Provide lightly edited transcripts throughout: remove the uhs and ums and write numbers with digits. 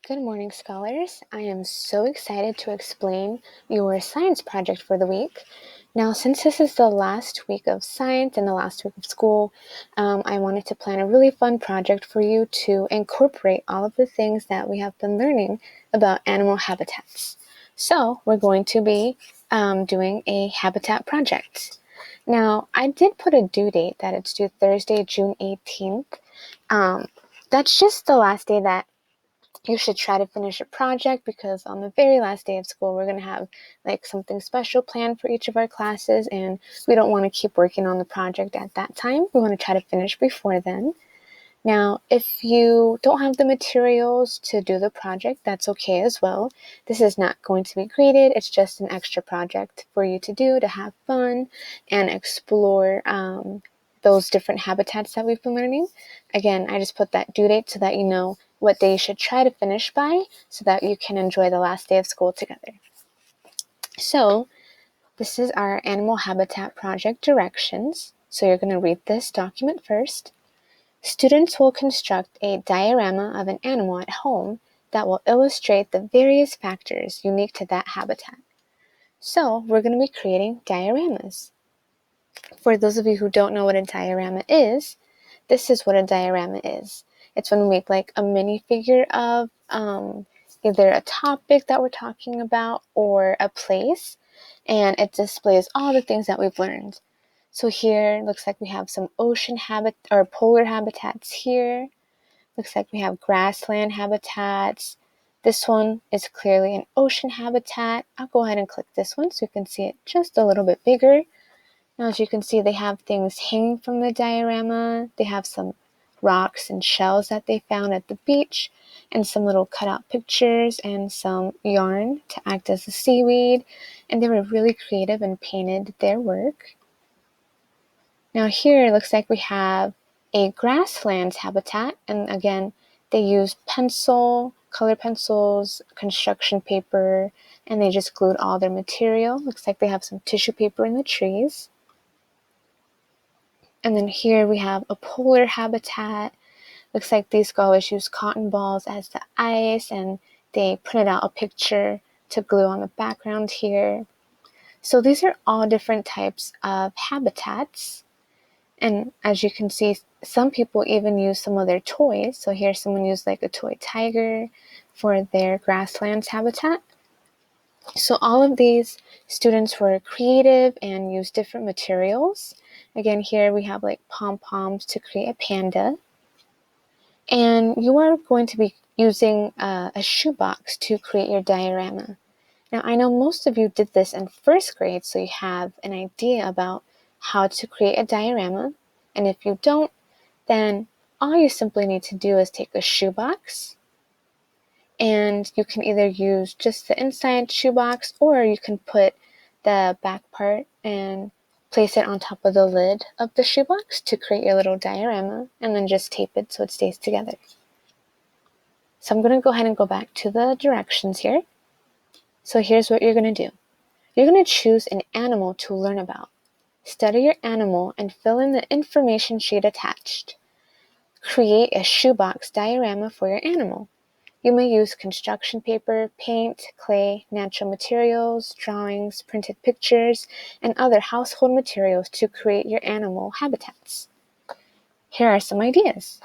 Good morning, scholars. I am so excited to explain your science project for the week. Now, since this is the last week of science and the last week of school, I wanted to plan a really fun project for you to incorporate all of the things that we have been learning about animal habitats. So, we're going to be doing a habitat project. Now, I did put a due date that it's due Thursday, June 18th. That's just the last day that you should try to finish a project, because on the very last day of school we're going to have like something special planned for each of our classes, and we don't want to keep working on the project at that time. We want to try to finish before then. Now, if you don't have the materials to do the project, that's okay as well. This is not going to be graded. It's just an extra project for you to do, to have fun and explore those different habitats that we've been learning. Again, I just put that due date so that you know what day you should try to finish by, so that you can enjoy the last day of school together. So, this is our animal habitat project directions. So you're going to read this document first. Students will construct a diorama of an animal at home that will illustrate the various factors unique to that habitat. So we're going to be creating dioramas. For those of you who don't know what a diorama is, this is what a diorama is. It's when we make like a minifigure of either a topic that we're talking about or a place, and it displays all the things that we've learned. So here looks like we have some ocean or polar habitats here. Looks like we have grassland habitats. This one is clearly an ocean habitat. I'll go ahead and click this one so you can see it just a little bit bigger. Now, as you can see, they have things hanging from the diorama. They have some rocks and shells that they found at the beach, and some little cutout pictures and some yarn to act as a seaweed. And they were really creative and painted their work. Now here it looks like we have a grasslands habitat, and again, they used color pencils, construction paper, and they just glued all their material. Looks like they have some tissue paper in the trees. And then here we have a polar habitat. Looks like these scholars used cotton balls as the ice, and they printed out a picture to glue on the background here. So these are all different types of habitats. And as you can see, some people even use some of their toys. So here someone used like a toy tiger for their grasslands habitat. So all of these students were creative and used different materials. Again, here we have like pom-poms to create a panda. And you are going to be using a shoebox to create your diorama. Now, I know most of you did this in first grade, so you have an idea about how to create a diorama. And if you don't, then all you simply need to do is take a shoebox, and you can either use just the inside shoebox, or you can put the back part and place it on top of the lid of the shoebox to create your little diorama, and then just tape it so it stays together. So I'm going to go ahead and go back to the directions here. So here's what you're going to do. You're going to choose an animal to learn about. Study your animal and fill in the information sheet attached. Create a shoebox diorama for your animal. You may use construction paper, paint, clay, natural materials, drawings, printed pictures, and other household materials to create your animal habitats. Here are some ideas.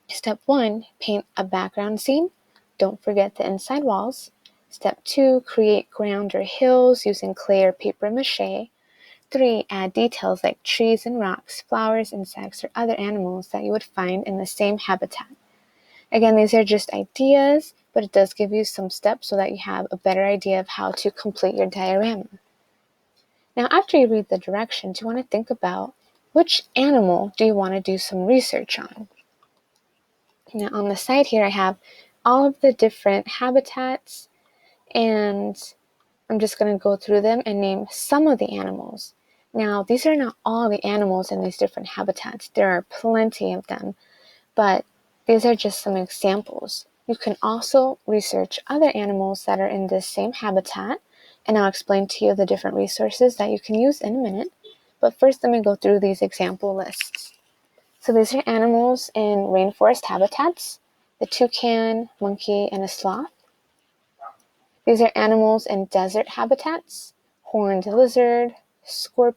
Step 1, paint a background scene. Don't forget the inside walls. Step 2, create ground or hills using clay or paper mache. 3, add details like trees and rocks, flowers, insects, or other animals that you would find in the same habitat. Again, these are just ideas, but it does give you some steps so that you have a better idea of how to complete your diorama. Now, after you read the directions, you want to think about which animal do you want to do some research on. Now, on the side here, I have all of the different habitats, and I'm just going to go through them and name some of the animals. Now, these are not all the animals in these different habitats. There are plenty of them, but these are just some examples. You can also research other animals that are in this same habitat, and I'll explain to you the different resources that you can use in a minute. But first, let me go through these example lists. So these are animals in rainforest habitats. the toucan, monkey, and a sloth. These are animals in desert habitats. Horned lizard, scorpion,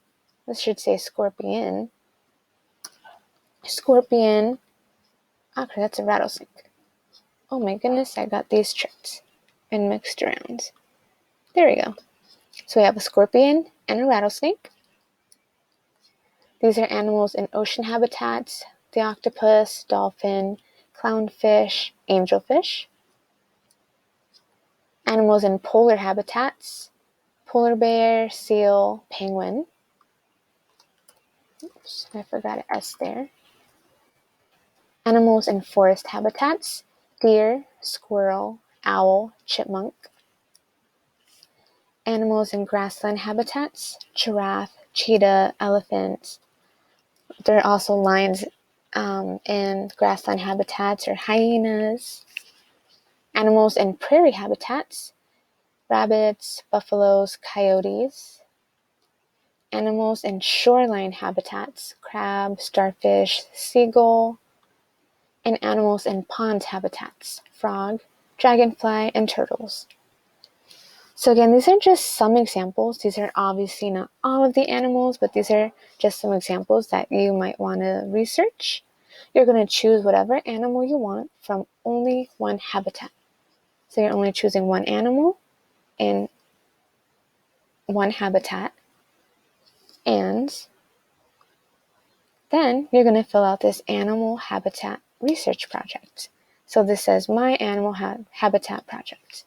okay, that's a rattlesnake. Oh my goodness, I got these tricked and mixed around. There we go. So we have a scorpion and a rattlesnake. These are animals in ocean habitats, the octopus, dolphin, clownfish, angelfish. Animals in polar habitats, polar bear, seal, penguin. Oops, I forgot an S there. Animals in forest habitats, deer, squirrel, owl, chipmunk. Animals in grassland habitats, giraffe, cheetah, elephant. There are also lions in grassland habitats, or hyenas. Animals in prairie habitats, rabbits, buffaloes, coyotes. Animals in shoreline habitats, crab, starfish, seagull. And animals in pond habitats, frog, dragonfly, and turtles. So again, these are just some examples. These are obviously not all of the animals, but these are just some examples that you might want to research. You're going to choose whatever animal you want from only one habitat. So you're only choosing one animal in one habitat. And then you're going to fill out this animal habitat research project. So this says My Animal Habitat Project.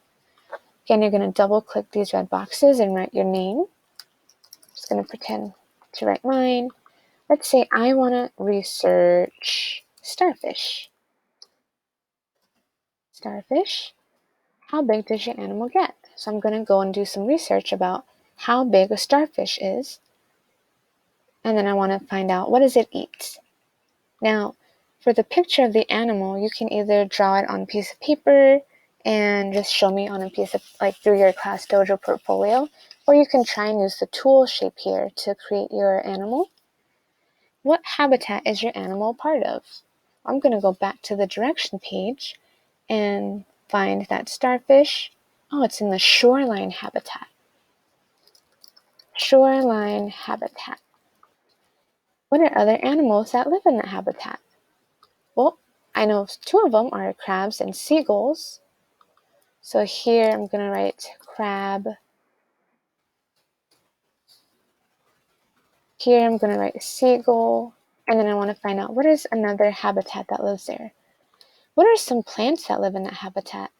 Again, you're going to double click these red boxes and write your name. I'm just going to pretend to write mine. Let's say I want to research starfish. Starfish, how big does your animal get? So I'm going to go and do some research about how big a starfish is. And then I want to find out, what does it eat? Now, for the picture of the animal, you can either draw it on a piece of paper and just show me on a piece of, through your Class Dojo portfolio, or you can try and use the tool shape here to create your animal. What habitat is your animal part of? I'm going to go back to the direction page and find that starfish. Oh, it's in the shoreline habitat. Shoreline habitat. What are other animals that live in that habitat? Well, I know two of them are crabs and seagulls. So here I'm going to write crab. Here I'm going to write seagull. And then I want to find out, what is another habitat that lives there? What are some plants that live in that habitat?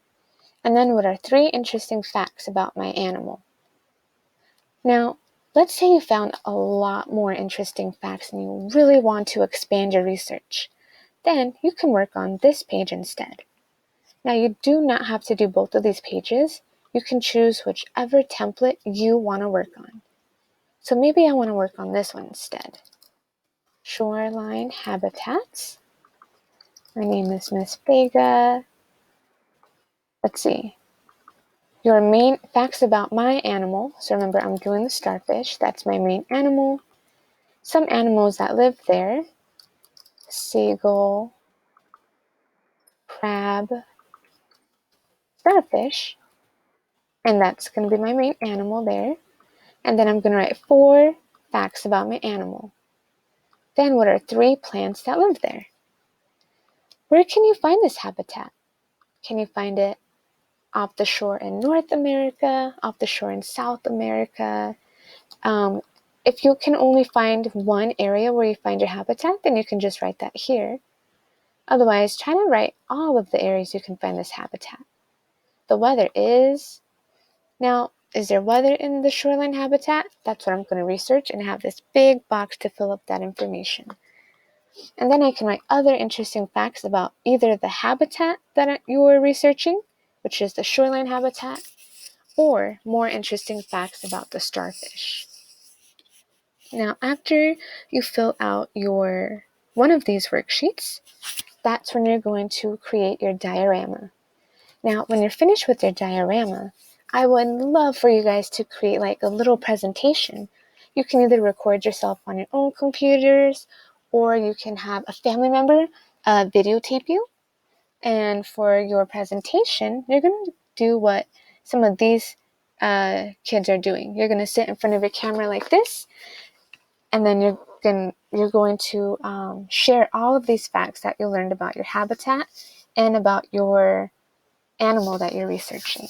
And then what are 3 interesting facts about my animal? Now, let's say you found a lot more interesting facts and you really want to expand your research. Then you can work on this page instead. Now, you do not have to do both of these pages. You can choose whichever template you want to work on. So maybe I want to work on this one instead. Shoreline habitats. My name is Miss Vega. Let's see. Your main facts about my animal. So remember, I'm doing the starfish. That's my main animal. Some animals that live there. Seagull, crab, starfish. And that's going to be my main animal there. And then I'm going to write 4 facts about my animal. Then what are 3 plants that live there? Where can you find this habitat? Can you find it off the shore in North America, off the shore in South America? If you can only find one area where you find your habitat, then you can just write that here. Otherwise, try to write all of the areas you can find this habitat. The weather is... Now, is there weather in the shoreline habitat? That's what I'm going to research and have this big box to fill up that information. And then I can write other interesting facts about either the habitat that you are researching, which is the shoreline habitat, or more interesting facts about the starfish. Now, after you fill out one of these worksheets, that's when you're going to create your diorama. Now, when you're finished with your diorama, I would love for you guys to create a little presentation. You can either record yourself on your own computers, or you can have a family member videotape you. And for your presentation, you're going to do what some of these kids are doing. You're going to sit in front of your camera like this, and then you're going to share all of these facts that you learned about your habitat and about your animal that you're researching.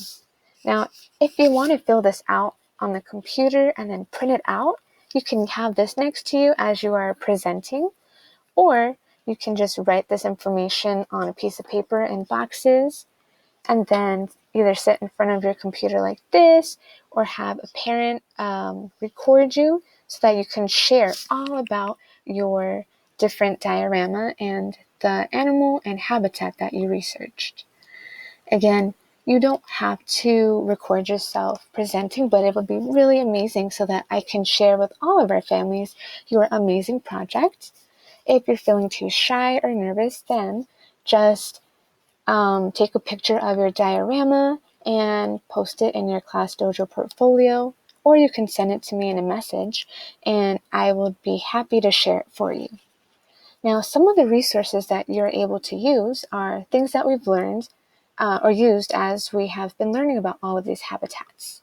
Now, if you want to fill this out on the computer and then print it out, you can have this next to you as you are presenting, or you can just write this information on a piece of paper in boxes and then either sit in front of your computer like this or have a parent record you so that you can share all about your different diorama and the animal and habitat that you researched. Again, you don't have to record yourself presenting, but it would be really amazing so that I can share with all of our families your amazing project. If you're feeling too shy or nervous, then just take a picture of your diorama and post it in your Class Dojo portfolio, or you can send it to me in a message and I will be happy to share it for you. Now, some of the resources that you're able to use are things that we've learned or used as we have been learning about all of these habitats.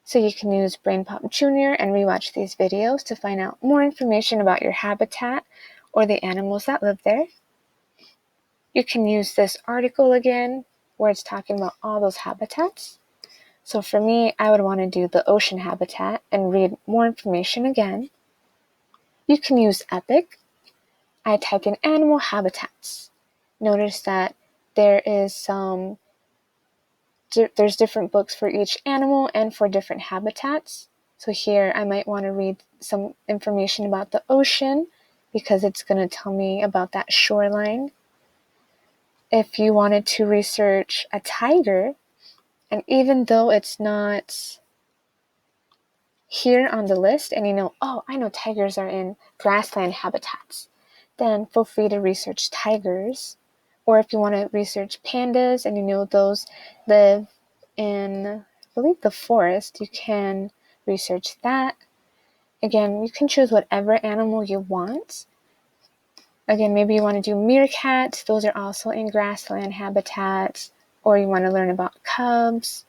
So you can use BrainPop Jr. and rewatch these videos to find out more information about your habitat or the animals that live there. You can use this article again where it's talking about all those habitats. So for me, I would want to do the ocean habitat and read more information again. You can use Epic. I typed in animal habitats. Notice that there's different books for each animal and for different habitats. So here I might want to read some information about the ocean because it's going to tell me about that shoreline. If you wanted to research a tiger, and even though it's not here on the list and I know tigers are in grassland habitats, then feel free to research tigers. Or if you want to research pandas and those live in, I believe, the forest, you can research that. Again, you can choose whatever animal you want. Again, maybe you want to do meerkats. Those are also in grassland habitats. Or you want to learn about cubs.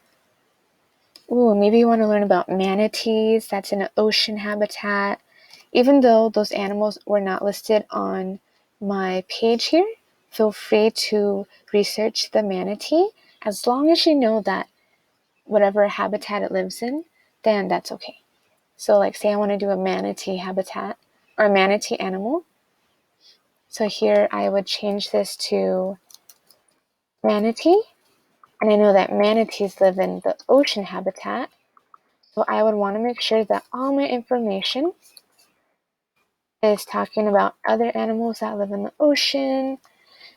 Ooh, maybe you want to learn about manatees. That's in an ocean habitat. Even though those animals were not listed on my page here, feel free to research the manatee. As long as you know that whatever habitat it lives in, then that's okay. So like say I want to do a manatee habitat or a manatee animal. So here I would change this to manatee. And I know that manatees live in the ocean habitat. So I would want to make sure that all my information is talking about other animals that live in the ocean.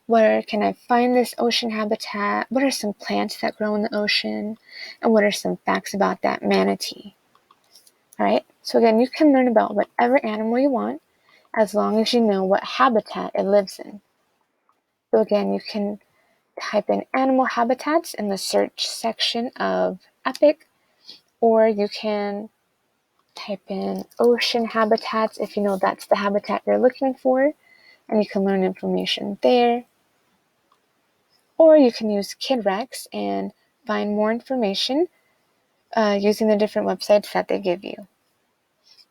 Where can I find this ocean habitat? What are some plants that grow in the ocean? And what are some facts about that manatee? All right, so again, you can learn about whatever animal you want as long as you know what habitat it lives in. So again, you can type in animal habitats in the search section of Epic, or you can type in ocean habitats if you know that's the habitat you're looking for, and you can learn information there. Or you can use KidRex and find more information using the different websites that they give you.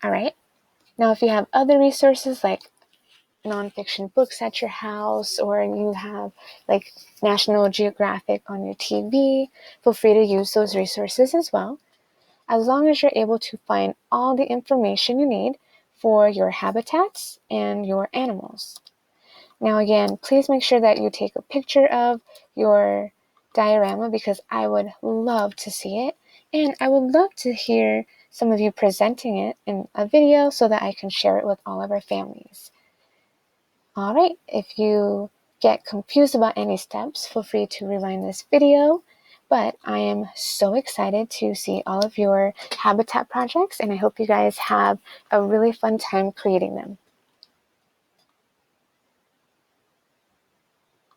All right. Now, if you have other resources like nonfiction books at your house, or you have like National Geographic on your TV, feel free to use those resources as well, as long as you're able to find all the information you need for your habitats and your animals. Now again, please make sure that you take a picture of your diorama because I would love to see it, and I would love to hear some of you presenting it in a video so that I can share it with all of our families. All right, if you get confused about any steps, feel free to rewind this video, but I am so excited to see all of your habitat projects, and I hope you guys have a really fun time creating them.